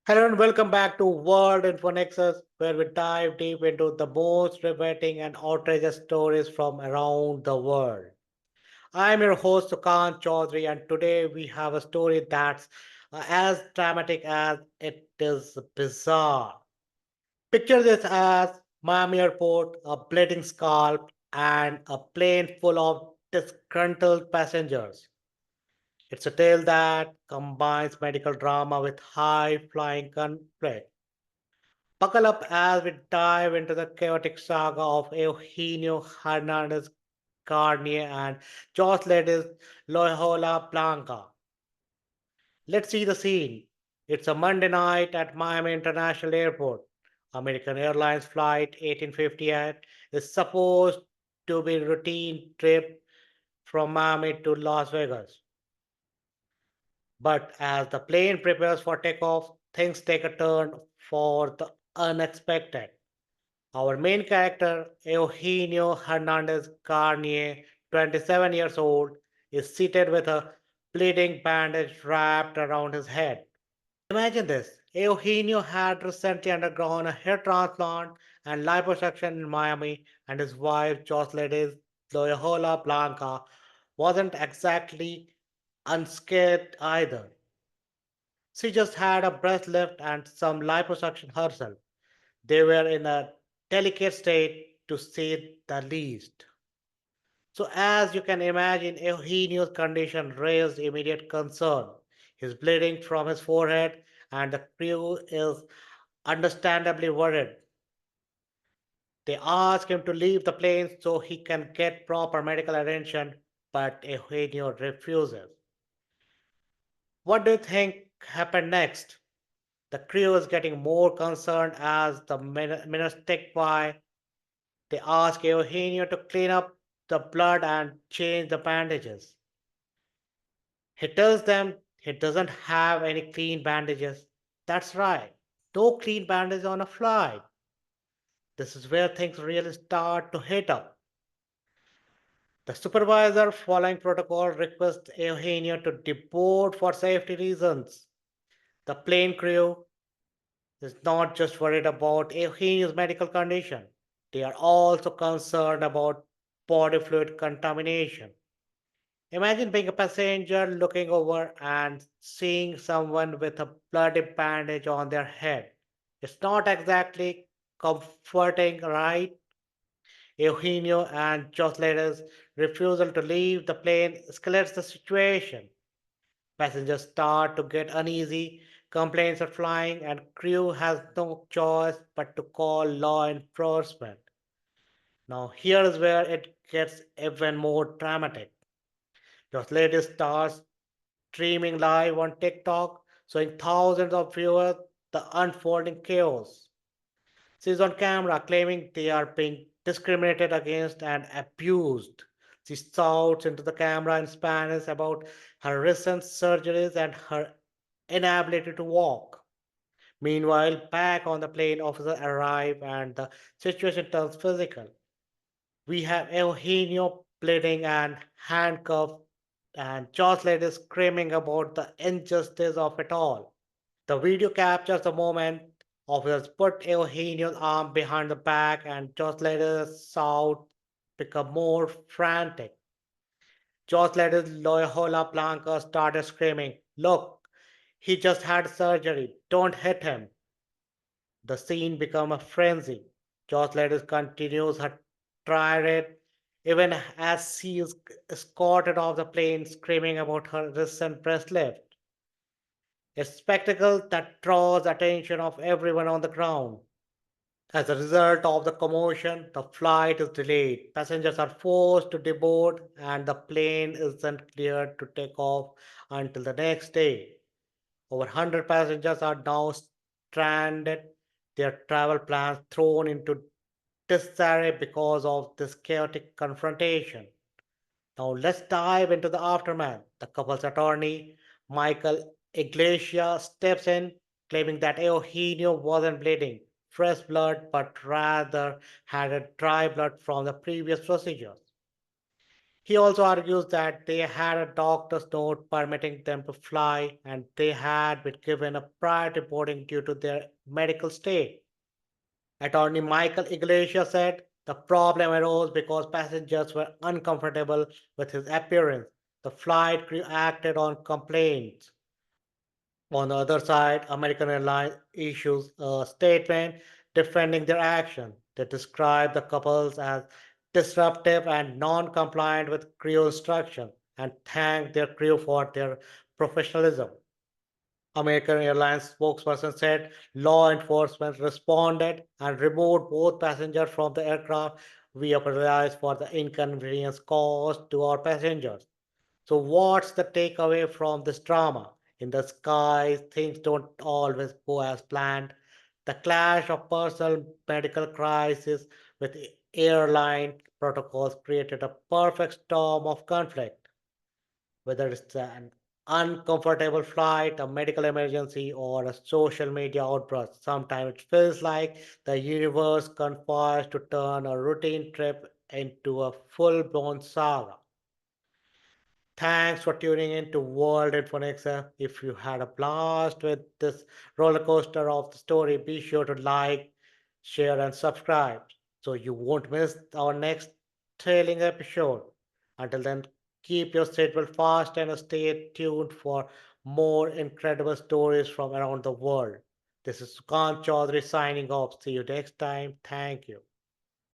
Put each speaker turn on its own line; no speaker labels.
Hello and welcome back to World Info Nexus, where we dive deep into the most riveting and outrageous stories from around the world. I'm your host Sukant Chaudhary, and today we have a story that's as dramatic as it is bizarre. Picture this as Miami Airport, a bleeding scalp, and a plane full of disgruntled passengers. It's a tale that combines medical drama with high flying conflict. Buckle up as we dive into the chaotic saga of Eugenio Hernandez Garnier and Jocelyn Loyola Blanca. Let's see the scene. It's a Monday night at Miami International Airport. American Airlines Flight 1858 is supposed to be a routine trip from Miami to Las Vegas. But as the plane prepares for takeoff, things take a turn for the unexpected. Our main character, Eugenio Hernandez Garnier, 27 years old, is seated with a bleeding bandage wrapped around his head. Imagine this. Eugenio had recently undergone a hair transplant and liposuction in Miami, and his wife, Jocelyn Loyola Blanca, wasn't exactly unscared either. She just had a breast lift and some liposuction herself. They were in a delicate state to say the least. So, as you can imagine, Eugenio's condition raised immediate concern. He's bleeding from his forehead, and the crew is understandably worried. They ask him to leave the plane so he can get proper medical attention, but Eugenio refuses. What do you think happened next? The crew is getting more concerned as the minutes tick by. They ask Eugenio to clean up the blood and change the bandages. He tells them he doesn't have any clean bandages. That's right, no clean bandages on a flight. This is where things really start to heat up. The supervisor, following protocol, requests Eugenio to deport for safety reasons. The plane crew is not just worried about Eugenio's medical condition, they are also concerned about body fluid contamination. Imagine being a passenger looking over and seeing someone with a bloody bandage on their head. It's not exactly comforting, right? Eugenio and Jocelyn's refusal to leave the plane escalates the situation. Passengers start to get uneasy, complaints are flying, and crew has no choice but to call law enforcement. Now, here is where it gets even more dramatic. Jocelyn starts streaming live on TikTok, showing thousands of viewers the unfolding chaos. She's on camera claiming they are being discriminated against and abused. She shouts into the camera in Spanish about her recent surgeries and her inability to walk. Meanwhile, back on the plane, officers arrive and the situation turns physical. We have Eugenio bleeding and handcuffed, and Jocelyn is screaming about the injustice of it all. The video captures the moment officers put Eugenio's arm behind the back and Jocelyn's shout become more frantic. Jocelyn's Loyola Blanca started screaming, "Look, he just had surgery. Don't hit him." The scene becomes a frenzy. Jocelyn continues her tirade even as she is escorted off the plane screaming about her recent breast lift. A spectacle that draws attention of everyone on the ground. As a result of the commotion, the flight is delayed. Passengers are forced to deboard and the plane isn't cleared to take off until the next day. Over 100 passengers are now stranded, their travel plans thrown into disarray because of this chaotic confrontation. Now let's dive into the aftermath. The couple's attorney, Michael Iglesias, steps in, claiming that Eugenio wasn't bleeding fresh blood, but rather had a dry blood from the previous procedures. He also argues that they had a doctor's note permitting them to fly and they had been given a priority boarding due to their medical state. Attorney Michael Iglesias said the problem arose because passengers were uncomfortable with his appearance. The flight crew acted on complaints. On the other side, American Airlines issues a statement defending their action. They describe the couples as disruptive and non compliant with crew instruction and thank their crew for their professionalism. American Airlines spokesperson said law enforcement responded and removed both passengers from the aircraft. We apologize for the inconvenience caused to our passengers. So, what's the takeaway from this drama? In the skies, things don't always go as planned. The clash of personal medical crisis with airline protocols created a perfect storm of conflict. Whether it's an uncomfortable flight, a medical emergency, or a social media outburst, sometimes it feels like the universe conspires to turn a routine trip into a full blown saga. Thanks for tuning in to World Infonexa. If you had a blast with this roller coaster of the story, be sure to like, share, and subscribe so you won't miss our next thrilling episode. Until then, keep your seatbelt fast and stay tuned for more incredible stories from around the world. This is Sukant Chaudhary signing off. See you next time. Thank you.